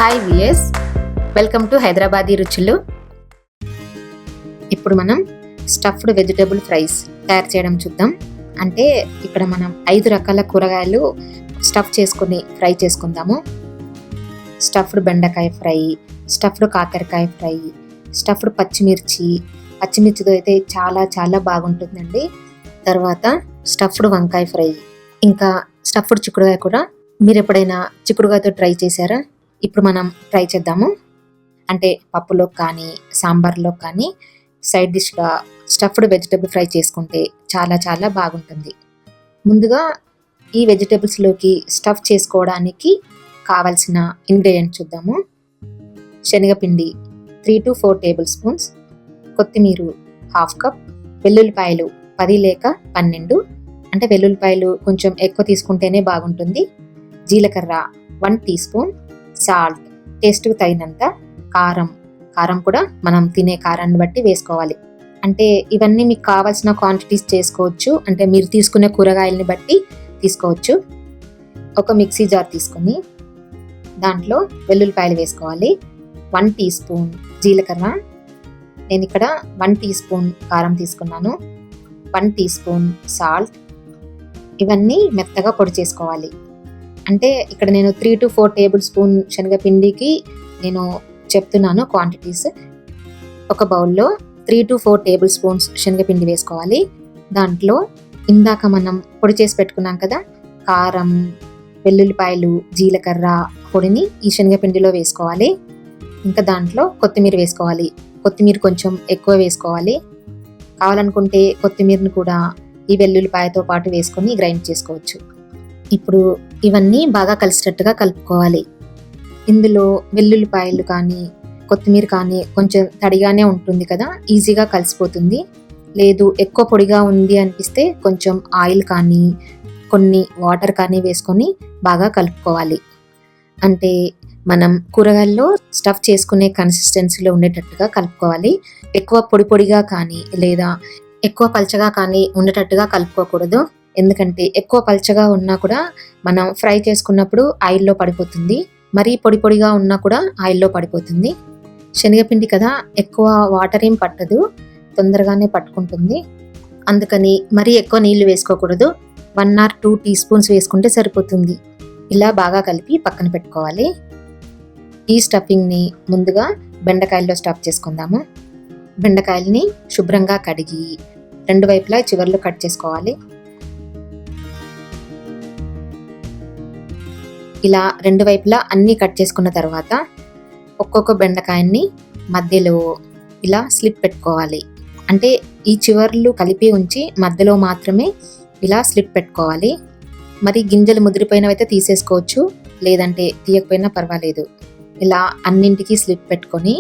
Hi విఎస్, welcome to Hyderabadi రుచులు. ఇప్పుడు మనం స్టఫ్డ్ వెజిటేబుల్ ఫ్రైస్ తయారు చేయడం చూద్దాం. అంటే ఇక్కడ మనం 5 రకాల కూరగాయలు స్టఫ్ చేసుకుని ఫ్రై చేసుకుందాము. స్టఫ్డ్ బెండకాయ ఫ్రై, స్టఫ్డ్ కాకరకాయ ఫ్రై, స్టఫ్డ్ పచ్చిమిర్చితో అయితే చాలా చాలా బాగుంటుందండి. తర్వాత స్టఫ్డ్ వంకాయ ఫ్రై, ఇంకా స్టఫ్డ్ చిక్కుడుకాయ కూడా. మీరు ఎప్పుడైనా చిక్కుడుకాయతో ట్రై చేశారా? ఇప్పుడు మనం ట్రై చేద్దాము. అంటే పప్పులో కానీ సాంబార్లో కానీ సైడ్ డిష్గా స్టఫ్డ్ వెజిటేబుల్ ఫ్రై చేసుకుంటే చాలా చాలా బాగుంటుంది. ముందుగా ఈ వెజిటేబుల్స్లోకి స్టఫ్ చేసుకోవడానికి కావాల్సిన ఇంగ్రీడియంట్స్ చూద్దాము. శనగపిండి 3 to 4 టేబుల్ స్పూన్స్, కొత్తిమీర 1/2 కప్, వెల్లుల్లిపాయలు 10 లేక 12, అంటే వెల్లుల్లిపాయలు కొంచెం ఎక్కువ తీసుకుంటేనే బాగుంటుంది. జీలకర్ర 1 టీ స్పూన్, సాల్ట్ టేస్ట్కి తగినంత, కారం కూడా మనం తినే కారాన్ని బట్టి వేసుకోవాలి. అంటే ఇవన్నీ మీకు కావాల్సిన క్వాంటిటీస్ చేసుకోవచ్చు, అంటే మీరు తీసుకునే కూరగాయలని బట్టి తీసుకోవచ్చు. ఒక మిక్సీ జార్ తీసుకొని దాంట్లో వెల్లుల్లిపాయలు వేసుకోవాలి. 1 టీ స్పూన్ జీలకర్ర, నేను ఇక్కడ 1 టీ స్పూన్ కారం తీసుకున్నాను. 1 టీ స్పూన్ సాల్ట్, ఇవన్నీ మెత్తగా పొడి చేసుకోవాలి. అంటే ఇక్కడ నేను 3 to 4 టేబుల్ స్పూన్ శనగపిండికి నేను చెప్తున్నాను క్వాంటిటీస్. ఒక బౌల్లో 3 to 4 టేబుల్ స్పూన్స్ శనగపిండి వేసుకోవాలి. దాంట్లో ఇందాక మనం పొడి చేసి పెట్టుకున్నాం కదా, కారం, వెల్లుల్లిపాయలు, జీలకర్ర పొడిని ఈ శనగపిండిలో వేసుకోవాలి. ఇంకా దాంట్లో కొత్తిమీర వేసుకోవాలి. కొత్తిమీర కొంచెం ఎక్కువ వేసుకోవాలి. కావాలనుకుంటే కొత్తిమీరను కూడా ఈ వెల్లుల్లిపాయతో పాటు వేసుకొని గ్రైండ్ చేసుకోవచ్చు. ఇప్పుడు ఇవన్నీ బాగా కలిసేటట్టుగా కలుపుకోవాలి. ఇందులో వెల్లుల్లిపాయలు కానీ కొత్తిమీర కానీ కొంచెం తడిగానే ఉంటుంది కదా, ఈజీగా కలిసిపోతుంది. లేదు ఎక్కువ పొడిగా ఉంది అనిపిస్తే కొంచెం ఆయిల్ కానీ కొన్ని వాటర్ కానీ వేసుకొని బాగా కలుపుకోవాలి. అంటే మనం కూరగాయల్లో స్టఫ్ చేసుకునే కన్సిస్టెన్సీలో ఉండేటట్టుగా కలుపుకోవాలి. ఎక్కువ పొడిగా కానీ లేదా ఎక్కువ పల్చగా కానీ ఉండేటట్టుగా కలుపుకోకూడదు. ఎందుకంటే ఎక్కువ పల్చగా ఉన్నా కూడా మనం ఫ్రై చేసుకున్నప్పుడు ఆయిల్లో పడిపోతుంది. మరీ పొడిగా ఉన్నా కూడా ఆయిల్లో పడిపోతుంది. శనగపిండి కదా, ఎక్కువ వాటర్ ఏం పట్టదు, తొందరగానే పట్టుకుంటుంది. అందుకని మరీ ఎక్కువ నీళ్లు వేసుకోకూడదు. 1 or 2 టీ స్పూన్స్ వేసుకుంటే సరిపోతుంది. ఇలా బాగా కలిపి పక్కన పెట్టుకోవాలి. ఈ స్టఫింగ్ని ముందుగా బెండకాయల్లో స్టఫ్ చేసుకుందాము. బెండకాయల్ని శుభ్రంగా కడిగి 2 వైపులా చివర్లో కట్ చేసుకోవాలి. ఇలా 2 వైపులా అన్నీ కట్ చేసుకున్న తర్వాత ఒక్కొక్క బెండకాయని మధ్యలో ఇలా స్లిప్ పెట్టుకోవాలి. అంటే ఈ చివర్లు కలిపి ఉంచి మధ్యలో మాత్రమే ఇలా స్లిప్ పెట్టుకోవాలి. మరి గింజలు ముదిరిపోయినవైతే తీసేసుకోవచ్చు, లేదంటే తీయకపోయినా పర్వాలేదు. ఇలా అన్నింటికి స్లిప్ పెట్టుకొని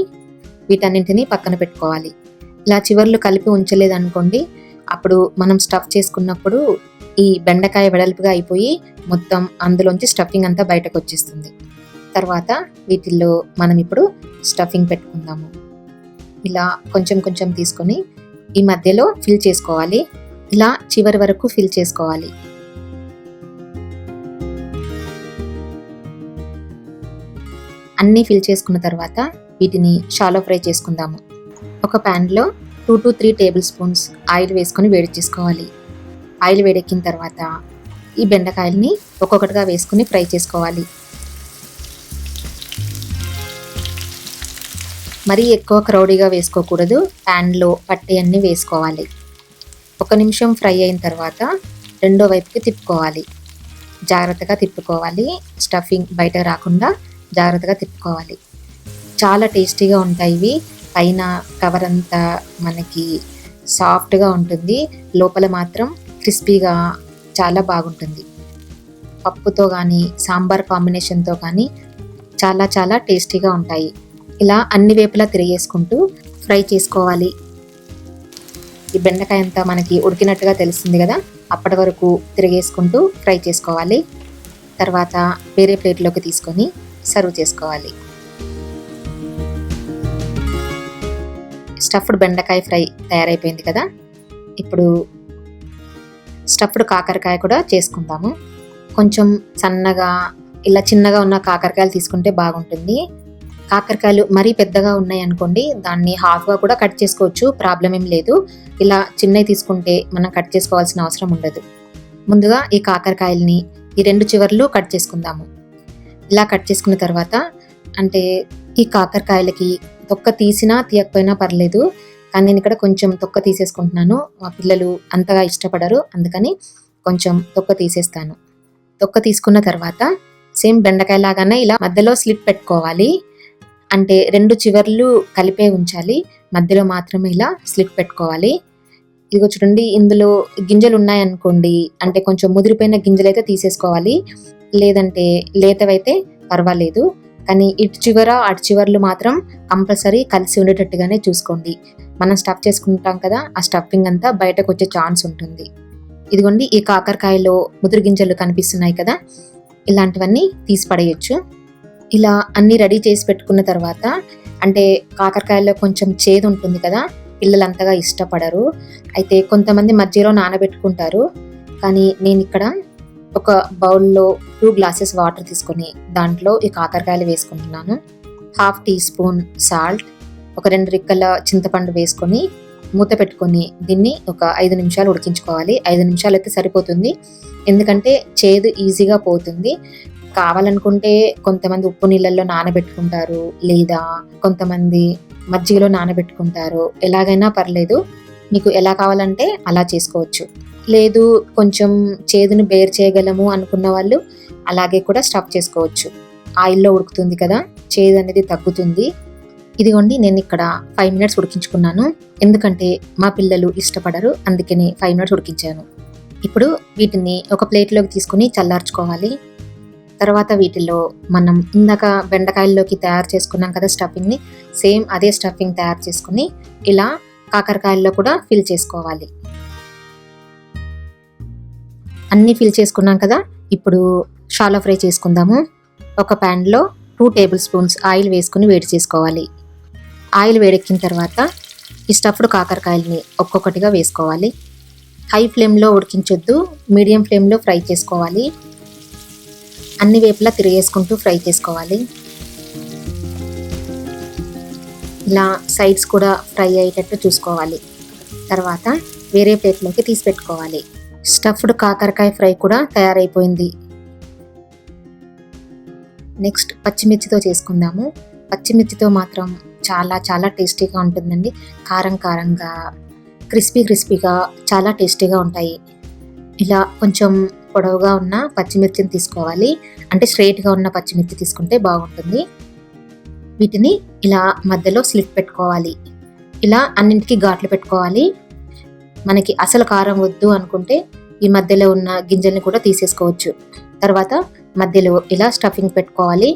వీటన్నింటినీ పక్కన పెట్టుకోవాలి. ఇలా చివర్లు కలిపి ఉంచలేదనుకోండి, అప్పుడు మనం స్టఫ్ చేసుకున్నప్పుడు ఈ బెండకాయ వెడల్పుగా అయిపోయి మొత్తం అందులోంచి స్టఫింగ్ అంతా బయటకు వచ్చేస్తుంది. తర్వాత వీటిల్లో మనం ఇప్పుడు స్టఫింగ్ పెట్టుకుందాము. ఇలా కొంచెం తీసుకొని ఈ మధ్యలో ఫిల్ చేసుకోవాలి. ఇలా చివరి వరకు ఫిల్ చేసుకోవాలి. అన్నీ ఫిల్ చేసుకున్న తర్వాత వీటిని షాలో ఫ్రై చేసుకుందాము. ఒక ప్యాన్లో 2 to 3 టేబుల్ స్పూన్స్ ఆయిల్ వేసుకొని వేడి చేసుకోవాలి. ఆయిల్ వేడెక్కిన తర్వాత ఈ బెండకాయల్ని ఒక్కొక్కటిగా వేసుకుని ఫ్రై చేసుకోవాలి. మరీ ఎక్కువ క్రౌడీగా వేసుకోకూడదు, ప్యాన్లో పట్టి అన్నీ వేసుకోవాలి. 1 నిమిషం ఫ్రై అయిన తర్వాత రెండో వైపుకి తిప్పుకోవాలి. జాగ్రత్తగా తిప్పుకోవాలి, స్టఫింగ్ బయట రాకుండా జాగ్రత్తగా తిప్పుకోవాలి. చాలా టేస్టీగా ఉంటాయి ఇవి. పైన కవర్ అంతా మనకి సాఫ్ట్గా ఉంటుంది, లోపల మాత్రం క్రిస్పీగా చాలా బాగుంటుంది. పప్పుతో కానీ సాంబార్ కాంబినేషన్తో కానీ చాలా చాలా టేస్టీగా ఉంటాయి. ఇలా అన్ని వైపులా తిరిగేసుకుంటూ ఫ్రై చేసుకోవాలి. ఈ బెండకాయ అంతా మనకి ఉడికినట్టుగా తెలుస్తుంది కదా, అప్పటి వరకు తిరిగేసుకుంటూ ఫ్రై చేసుకోవాలి. తర్వాత వేరే ప్లేట్లోకి తీసుకొని సర్వ్ చేసుకోవాలి. స్టఫ్డ్ బెండకాయ ఫ్రై తయారైపోయింది కదా. ఇప్పుడు స్టఫ్డ్ కాకరకాయ కూడా చేసుకుందాము. కొంచెం సన్నగా ఇలా చిన్నగా ఉన్న కాకరకాయలు తీసుకుంటే బాగుంటుంది. కాకరకాయలు మరీ పెద్దగా ఉన్నాయి అనుకోండి, దాన్ని హాఫ్గా కూడా కట్ చేసుకోవచ్చు, ప్రాబ్లం ఏం లేదు. ఇలా చిన్నవి తీసుకుంటే మనం కట్ చేసుకోవాల్సిన అవసరం ఉండదు. ముందుగా ఈ కాకరకాయలని ఈ 2 చివర్లు కట్ చేసుకుందాము. ఇలా కట్ చేసుకున్న తర్వాత అంటే ఈ కాకరకాయలకి తొక్క తీసినా తీయకపోయినా పర్లేదు, కానీ నేను ఇక్కడ కొంచెం తొక్క తీసేసుకుంటున్నాను. మా పిల్లలు అంతగా ఇష్టపడరు, అందుకని కొంచెం తొక్క తీసేస్తాను. తొక్క తీసుకున్న తర్వాత సేమ్ బెండకాయ లాగానే ఇలా మధ్యలో స్లిట్ పెట్టుకోవాలి. అంటే 2 చివర్లు కలిపే ఉంచాలి, మధ్యలో మాత్రమే ఇలా స్లిట్ పెట్టుకోవాలి. ఇదిగో చూడండి, ఇందులో గింజలు ఉన్నాయనుకోండి, అంటే కొంచెం ముదిరిపోయిన గింజలు అయితే తీసేసుకోవాలి, లేదంటే లేతవైతే పర్వాలేదు. కానీ ఇటు చివర అటు చివర్లు మాత్రం కంపల్సరీ కలిసి ఉండేటట్టుగానే చూసుకోండి. మనం స్టఫ్ చేసుకుంటాం కదా, ఆ స్టఫింగ్ అంతా బయటకు వచ్చే ఛాన్స్ ఉంటుంది. ఇదిగోండి, ఈ కాకరకాయలో ముదురు గింజలు కనిపిస్తున్నాయి కదా, ఇలాంటివన్నీ తీసి పడేయచ్చు. ఇలా అన్నీ రెడీ చేసి పెట్టుకున్న తర్వాత, అంటే కాకరకాయలో కొంచెం చేదు ఉంటుంది కదా, పిల్లలు అంతగా ఇష్టపడరు. అయితే కొంతమంది మధ్యలో నానబెట్టుకుంటారు, కానీ నేను ఇక్కడ ఒక బౌల్లో 2 గ్లాసెస్ వాటర్ తీసుకొని దాంట్లో ఈ కాకరకాయలు వేసుకుంటున్నాను. 1/2 టీ స్పూన్ సాల్ట్, ఒక 2 రిక్కల చింతపండు వేసుకొని మూత పెట్టుకొని దీన్ని ఒక 5 నిమిషాలు ఉడికించుకోవాలి. 5 నిమిషాలు అయితే సరిపోతుంది, ఎందుకంటే చేదు ఈజీగా పోతుంది. కావాలనుకుంటే కొంతమంది ఉప్పు నీళ్ళల్లో నానబెట్టుకుంటారు, లేదా కొంతమంది మజ్జిగలో నానబెట్టుకుంటారు. ఎలాగైనా పర్లేదు, మీకు ఎలా కావాలంటే అలా చేసుకోవచ్చు. లేదు కొంచెం చేదును బేర్ చేయగలము అనుకున్న వాళ్ళు అలాగే కూడా స్టఫ్ చేసుకోవచ్చు. ఆయిల్లో ఉడుకుతుంది కదా, చేదు అనేది తగ్గుతుంది. ఇదిగోండి, నేను ఇక్కడ 5 మినిట్స్ ఉడికించుకున్నాను, ఎందుకంటే మా పిల్లలు ఇష్టపడరు, అందుకని 5 మినిట్స్ ఉడికించాను. ఇప్పుడు వీటిని ఒక ప్లేట్లోకి తీసుకుని చల్లార్చుకోవాలి. తర్వాత వీటిలో మనం ఇందాక బెండకాయల్లోకి తయారు చేసుకున్నాం కదా స్టఫింగ్ని, సేమ్ అదే స్టఫింగ్ తయారు చేసుకుని ఇలా కాకరకాయల్లో కూడా ఫిల్ చేసుకోవాలి. అన్నీ ఫిల్ చేసుకున్నాం కదా, ఇప్పుడు షాలో ఫ్రై చేసుకుందాము. ఒక ప్యాన్లో 2 టేబుల్ స్పూన్స్ ఆయిల్ వేసుకుని వేడి చేసుకోవాలి. ఆయిల్ వేడెక్కిన తర్వాత ఈ స్టఫ్డ్ కాకరకాయలని ఒక్కొక్కటిగా వేసుకోవాలి. హై ఫ్లేమ్లో ఉడికించొద్దు, మీడియం ఫ్లేమ్లో ఫ్రై చేసుకోవాలి. అన్ని వైపులా తిరిగేసుకుంటూ ఫ్రై చేసుకోవాలి. ఇలా సైడ్స్ కూడా ఫ్రై అయ్యేటట్టు చూసుకోవాలి. తర్వాత వేరే ప్లేట్లోకి తీసి పెట్టుకోవాలి. స్టఫ్డ్ కాకరకాయ ఫ్రై కూడా తయారైపోయింది. నెక్స్ట్ పచ్చిమిర్చితో చేసుకుందాము. పచ్చిమిర్చితో మాత్రం చాలా చాలా టేస్టీగా ఉంటుందండి. కారం కారంగా, క్రిస్పీగా చాలా టేస్టీగా ఉంటాయి. ఇలా కొంచెం పొడవుగా ఉన్న పచ్చిమిర్చిని తీసుకోవాలి, అంటే స్ట్రైట్గా ఉన్న పచ్చిమిర్చి తీసుకుంటే బాగుంటుంది. వీటిని ఇలా మధ్యలో స్లిట్ పెట్టుకోవాలి. ఇలా అన్నింటికి ఘాట్లు పెట్టుకోవాలి. మనకి అసలు కారం వద్దు అనుకుంటే ఈ మధ్యలో ఉన్న గింజల్ని కూడా తీసేసుకోవచ్చు. తర్వాత మధ్యలో ఇలా స్టఫింగ్ పెట్టుకోవాలి.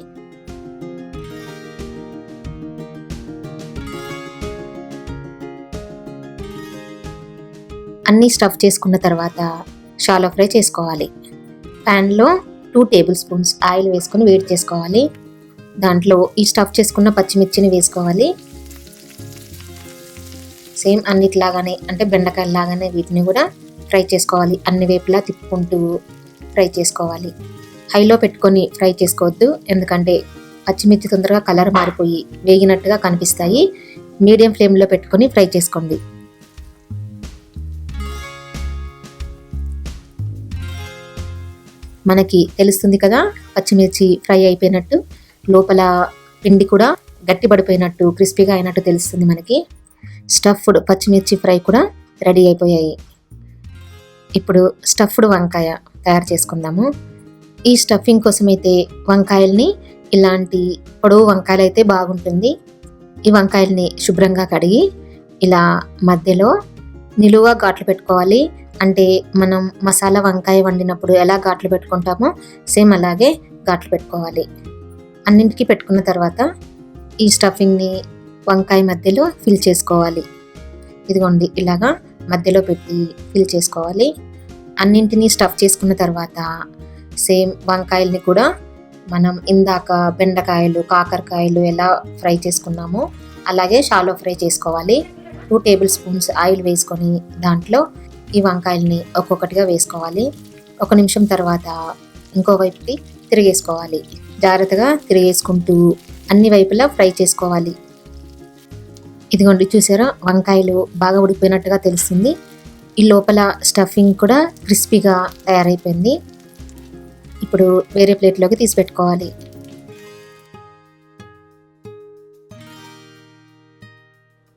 అన్నీ స్టఫ్ చేసుకున్న తర్వాత షాలో ఫ్రై చేసుకోవాలి. ప్యాన్లో 2 టేబుల్ స్పూన్స్ ఆయిల్ వేసుకొని వేడి చేసుకోవాలి. దాంట్లో ఈ స్టఫ్ చేసుకున్న పచ్చిమిర్చిని వేసుకోవాలి. సేమ్ అన్నిటిలాగానే, అంటే బెండకాయలాగానే వీటిని కూడా ఫ్రై చేసుకోవాలి. అన్ని వైపులా తిప్పుకుంటూ ఫ్రై చేసుకోవాలి. హైలో పెట్టుకొని ఫ్రై చేసుకోవద్దు, ఎందుకంటే పచ్చిమిర్చి తొందరగా కలర్ మారిపోయి వేగినట్టుగా కనిపిస్తాయి. మీడియం ఫ్లేమ్లో పెట్టుకొని ఫ్రై చేసుకోండి. మనకి తెలుస్తుంది కదా పచ్చిమిర్చి ఫ్రై అయిపోయినట్టు, లోపల పిండి కూడా గట్టిపడిపోయినట్టు, క్రిస్పీగా అయినట్టు తెలుస్తుంది మనకి. స్టఫ్డ్ పచ్చిమిర్చి ఫ్రై కూడా రెడీ అయిపోయాయి. ఇప్పుడు స్టఫ్డ్ వంకాయ తయారు చేసుకుందాము. ఈ స్టఫింగ్ కోసం అయితే వంకాయల్ని ఇలాంటి పొడవు వంకాయలు అయితే బాగుంటుంది. ఈ వంకాయల్ని శుభ్రంగా కడిగి ఇలా మధ్యలో నిలువుగా ఘాట్లు పెట్టుకోవాలి. అంటే మనం మసాలా వంకాయ వండినప్పుడు ఎలా ఘాట్లు పెట్టుకుంటామో సేమ్ అలాగే ఘాట్లు పెట్టుకోవాలి. అన్నింటికి పెట్టుకున్న తర్వాత ఈ స్టఫింగ్ని వంకాయ మధ్యలో ఫిల్ చేసుకోవాలి. ఇదిగోండి, ఇలాగా మధ్యలో పెట్టి ఫిల్ చేసుకోవాలి. అన్నింటినీ స్టఫ్ చేసుకున్న తర్వాత సేమ్ వంకాయల్ని కూడా మనం ఇందాక బెండకాయలు, కాకరకాయలు ఎలా ఫ్రై చేసుకున్నామో అలాగే షాలో ఫ్రై చేసుకోవాలి. 2 టేబుల్ స్పూన్స్ ఆయిల్ వేసుకొని దాంట్లో ఈ వంకాయల్ని ఒక్కొక్కటిగా వేసుకోవాలి. 1 నిమిషం తర్వాత ఇంకో వైపుకి తిరిగేసుకోవాలి. జాగ్రత్తగా తిరిగేసుకుంటూ అన్ని వైపులా ఫ్రై చేసుకోవాలి. ఇదిగోండి చూసారా, వంకాయలు బాగా ఉడికిపోయినట్టుగా తెలుస్తుంది. ఈ లోపల స్టఫింగ్ కూడా క్రిస్పీగా తయారైపోయింది. ఇప్పుడు వేరే ప్లేట్లోకి తీసి పెట్టుకోవాలి.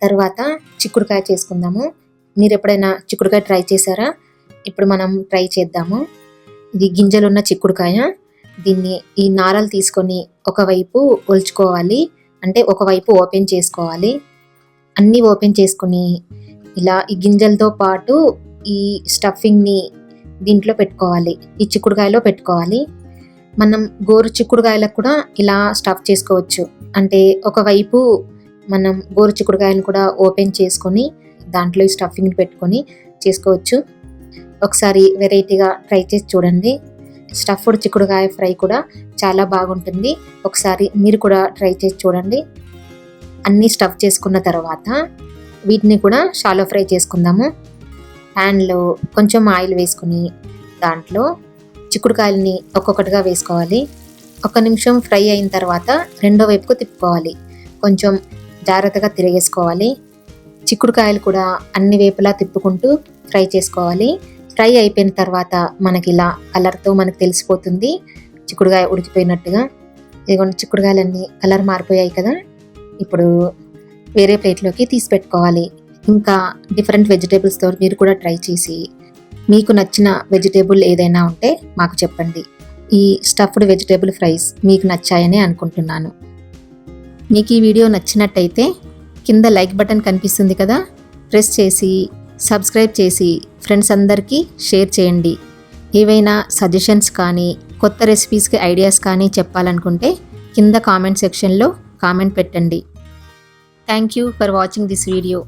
తర్వాత చిక్కుడుకాయ చేసుకుందాము. మీరు ఎప్పుడైనా చిక్కుడుకాయ ట్రై చేశారా? ఇప్పుడు మనం ట్రై చేద్దాము. ఇది గింజలున్న చిక్కుడుకాయ. దీన్ని ఈ నారలు తీసుకొని ఒకవైపు ఒలుచుకోవాలి, అంటే ఒకవైపు ఓపెన్ చేసుకోవాలి. అన్నీ ఓపెన్ చేసుకొని ఇలా ఈ గింజలతో పాటు ఈ స్టఫింగ్ని దీంట్లో పెట్టుకోవాలి, ఈ చిక్కుడుకాయలో పెట్టుకోవాలి. మనం గోరు చిక్కుడుకాయలకు కూడా ఇలా స్టఫ్ చేసుకోవచ్చు. అంటే ఒకవైపు మనం గోరు చిక్కుడుకాయలను కూడా ఓపెన్ చేసుకొని దాంట్లో ఈ స్టఫింగ్ పెట్టుకొని చేసుకోవచ్చు. ఒకసారి వెరైటీగా ట్రై చేసి చూడండి. స్టఫ్డ్ చిక్కుడుకాయ ఫ్రై కూడా చాలా బాగుంటుంది. ఒకసారి మీరు కూడా ట్రై చేసి చూడండి. అన్నీ స్టఫ్ చేసుకున్న తర్వాత వీటిని కూడా షాలో ఫ్రై చేసుకుందాము. ప్యాన్లో కొంచెం ఆయిల్ వేసుకుని దాంట్లో చిక్కుడుకాయలని ఒక్కొక్కటిగా వేసుకోవాలి. 1 నిమిషం ఫ్రై అయిన తర్వాత రెండో వైపుకు తిప్పుకోవాలి. కొంచెం జాగ్రత్తగా తిరిగేసుకోవాలి. చిక్కుడుకాయలు కూడా అన్ని వైపులా తిప్పుకుంటూ ఫ్రై చేసుకోవాలి. ఫ్రై అయిపోయిన తర్వాత మనకి ఇలా కలర్తో మనకు తెలిసిపోతుంది చిక్కుడుకాయ ఉడికిపోయినట్టుగా. ఇదిగోండి చిక్కుడుకాయలన్నీ కలర్ మారిపోయాయి కదా. ఇప్పుడు వేరే ప్లేట్లోకి తీసి పెట్టుకోవాలి. ఇంకా డిఫరెంట్ వెజిటేబుల్స్తో మీరు కూడా ట్రై చేసి మీకు నచ్చిన వెజిటేబుల్ ఏదైనా ఉంటే మాకు చెప్పండి. ఈ స్టఫ్డ్ వెజిటేబుల్ ఫ్రైస్ మీకు నచ్చాయని అనుకుంటున్నాను. మీకు ఈ వీడియో నచ్చినట్టయితే కింద లైక్ బటన్ కనిపిస్తుంది కదా, ప్రెస్ చేసి సబ్స్క్రైబ్ చేసి ఫ్రెండ్స్ అందరికీ షేర్ చేయండి. ఏవైనా సజెషన్స్ కానీ కొత్త రెసిపీస్కి ఐడియాస్ కానీ చెప్పాలనుకుంటే కింద కామెంట్ సెక్షన్లో కామెంట్ పెట్టండి. Thank you for watching this video.